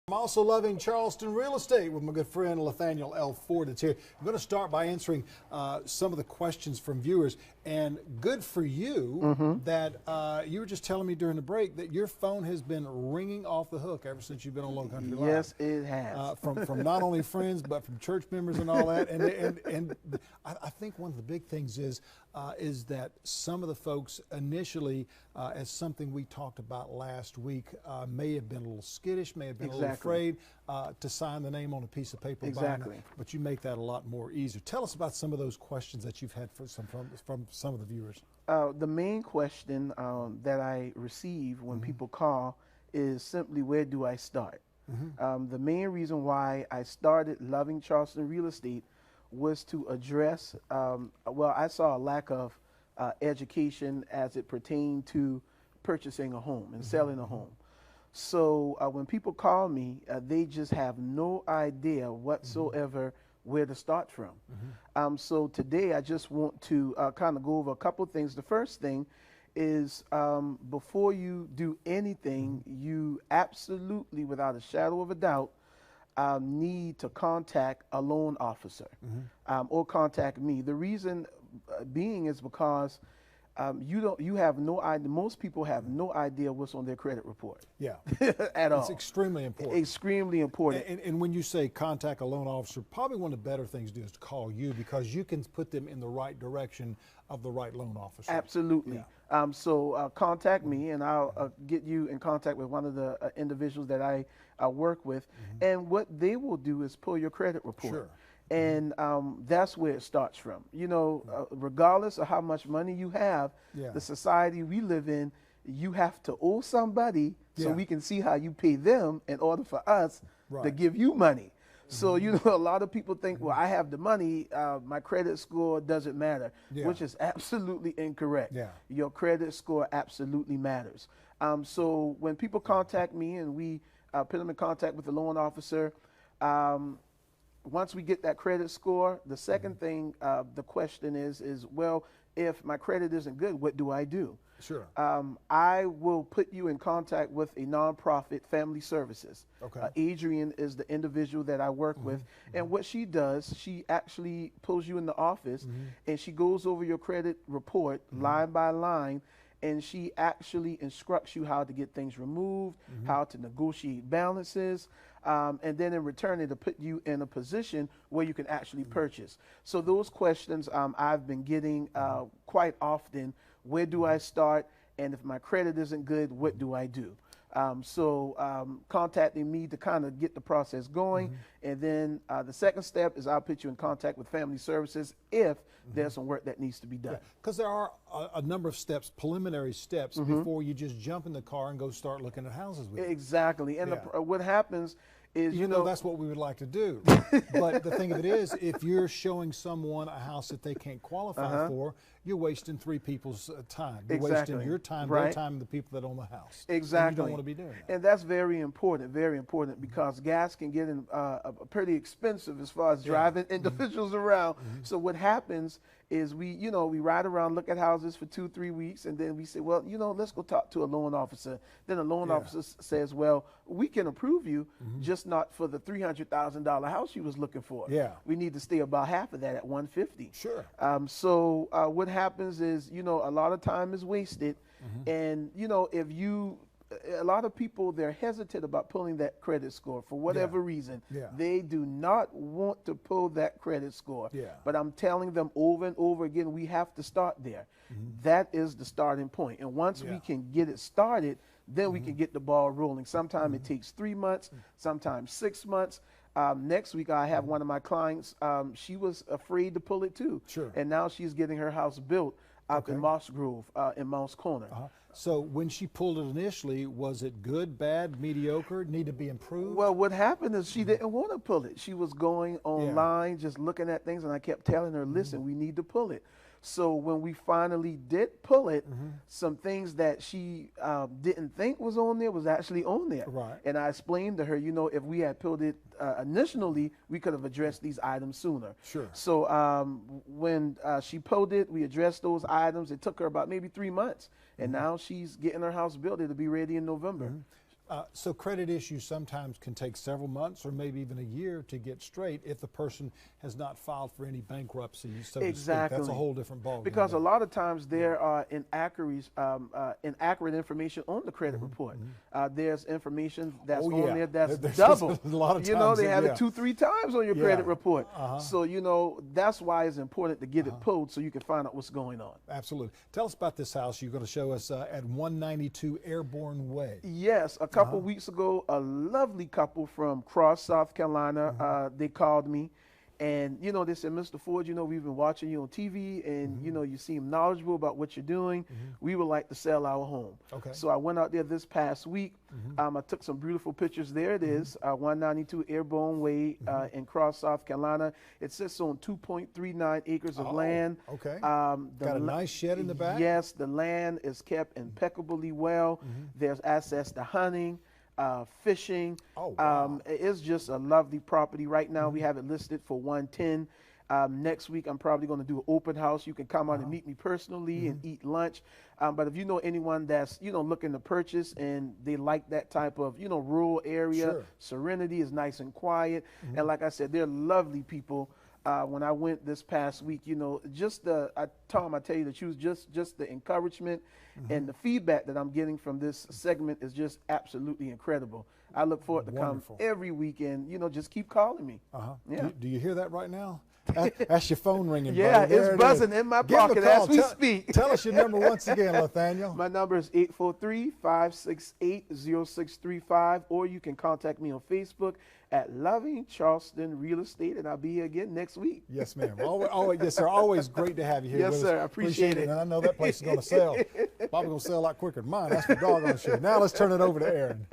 I'm also loving Charleston real estate with my good friend Lathaniel L. Ford that's here. I'm going to start by answering some of the questions from viewers. And good for you that you were just telling me during the break that your phone has been ringing off the hook ever since you've been on Low Country Live. Yes, it has. From not only friends but from church members and all that. And I think one of the big things is that some of the folks initially, as something we talked about last week, may have been a little skittish, may have been a little afraid to sign the name on a piece of paper. Exactly. But you make that a lot more easier. Tell us about some of those questions that you've had from some of the viewers. The main question that I receive when people call is simply, where do I start? The main reason why I started loving Charleston real estate was to address, well, I saw a lack of education as it pertained to purchasing a home and selling a home. So when people call me, they just have no idea whatsoever where to start from. So today I just want to kind of go over a couple of things. The first thing is before you do anything, you absolutely, without a shadow of a doubt, need to contact a loan officer or contact me. The reason being is because you have no idea. Most people have no idea what's on their credit report. Yeah, at all. It's extremely important. Extremely important. And when you say contact a loan officer, probably one of the better things to do is to call you, because you can put them in the right direction of the right loan officer. Absolutely. Yeah. So contact me, and I'll get you in contact with one of the individuals that I work with. And what they will do is pull your credit report. Sure. And that's where it starts from. You know, regardless of how much money you have, the society we live in, you have to owe somebody so we can see how you pay them in order for us to give you money. So, you know, a lot of people think, well, I have the money, my credit score doesn't matter, which is absolutely incorrect. Your credit score absolutely matters. So when people contact me and we put them in contact with the loan officer, once we get that credit score, the second thing, the question is, well, if my credit isn't good, what do I do? Sure. I will put you in contact with a nonprofit, Family Services. Okay. Adrian is the individual that I work with. And what she does, she actually pulls you in the office and she goes over your credit report line by line, and she actually instructs you how to get things removed, how to negotiate balances, and then in return it'll put you in a position where you can actually purchase. So those questions I've been getting quite often. Where do I start? And if my credit isn't good, what do I do? Contacting me to kind of get the process going. And then the second step is I'll put you in contact with Family Services if there's some work that needs to be done. Because there are a number of steps, preliminary steps, before you just jump in the car and go start looking at houses with you. Exactly. And what happens is, you know, that's what we would like to do. But the thing of it is, if you're showing someone a house that they can't qualify for, you're wasting three people's time. You're wasting your time, their time, and the people that own the house. Exactly. And you don't want to be doing that. And that's very important, because gas can get pretty expensive as far as driving individuals around. So what happens is we ride around, look at houses for 2-3 weeks, and then we say, well, let's go talk to a loan officer. Then a loan officer says, well, we can approve you, just not for the $300,000 house you was looking for. We need to stay about half of that at $150,000. Sure. So what happens is, a lot of time is wasted, and if you, a lot of people, they're hesitant about pulling that credit score for whatever reason. They do not want to pull that credit score. But I'm telling them over and over again, we have to start there. That is the starting point. And once we can get it started, then we can get the ball rolling. Sometimes it takes 3 months, sometimes 6 months. Next week, I have one of my clients. She was afraid to pull it too. Sure. And now she's getting her house built up in Moss Grove, in Mouse Corner. So when she pulled it initially, was it good, bad, mediocre, need to be improved? Well, what happened is she didn't want to pull it. She was going online, just looking at things, and I kept telling her, listen, we need to pull it. So when we finally did pull it, some things that she didn't think was on there was actually on there. And I explained to her, if we had pulled it initially, we could have addressed these items sooner. Sure. So when she pulled it, we addressed those items. It took her about maybe 3 months. And now she's getting her house built. It'll be ready in November. So credit issues sometimes can take several months or maybe even a year to get straight if the person has not filed for any bankruptcy, so to speak. That's a whole different ballgame. Because a lot of times there are inaccuracies, inaccurate information on the credit report. There's information that's on there that's double. A lot of times, you know, they have it 2-3 times on your credit report. Uh-huh. So, you know, that's why it's important to get it pulled so you can find out what's going on. Absolutely. Tell us about this house you're going to show us at 192 Airborne Way. Yes, a couple weeks ago, a lovely couple from Cross, South Carolina, they called me. And, you know, they said, Mr. Ford, you know, we've been watching you on TV and, you know, you seem knowledgeable about what you're doing. We would like to sell our home. Okay. So I went out there this past week. I took some beautiful pictures. There it is, 192 Airborne Way in Cross, South Carolina. It sits on 2.39 acres of land. Okay. Got a nice shed in the back? Yes, the land is kept impeccably well. There's access to hunting. Fishing. Oh, wow. It's just a lovely property. Right now we have it listed for 110. Next week I'm probably going to do an open house. You can come out and meet me personally and eat lunch. But if you know anyone that's, you know, looking to purchase and they like that type of, you know, rural area, serenity is nice and quiet. And like I said, they're lovely people. When I went this past week, you know, just Tom, I tell you the truth, just the encouragement and the feedback that I'm getting from this segment is just absolutely incredible. I look forward to come every weekend. You know, just keep calling me. Yeah. Do you hear that right now? That's your phone ringing. Yeah, buddy. it's buzzing in my pocket as we speak. Tell us your number once again, Lathaniel. My number is 843-568-0635, or you can contact me on Facebook at Loving Charleston Real Estate, and I'll be here again next week. Yes, ma'am. Always, yes, sir. Always great to have you here. Yes, with sir. us. I appreciate it. And I know that place is going to sell. Probably going to sell a lot quicker than mine. That's for doggone sure. Now let's turn it over to Aaron.